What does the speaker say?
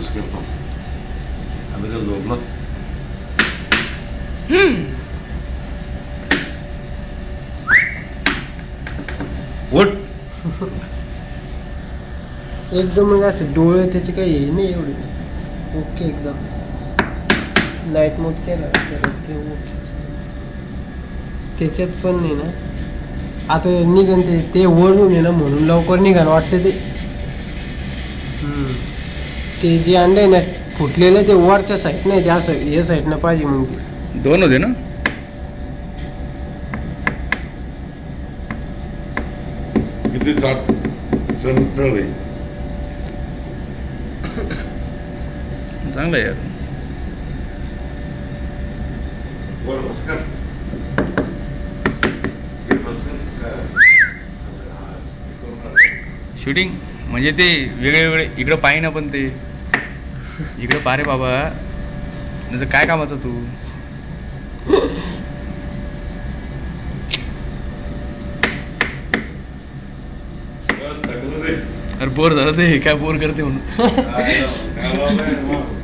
अभ्यास करतो. आता का झोपला? उठ. एकदम म्हणजे असं डोळे त्याचे काही हे नाही एवढे. ओके एकदम. लाईट मोड केला तर ते ओके. त्याच्यात पण नाही ना आता निघन ते वळून आहे ना म्हणून लवकर निघाल वाटतं ते. ते जे अंडे ना फुटलेलं ते वरच्या साईड नाही ते असं या साईडनं पाहिजे मग ते. दोन होते ना. किती ताट चढ आहे. चांगलं आहे यार. बरं बस कर. बस कर. शूटिंग म्हणजे ते वेगळे वेगळे इकडं पाहि ना पण ते इकडं पा रे बाबा नाही तर काय कामाचं तू. अरे बोर झालं ते काय बोर करते म्हणून. काय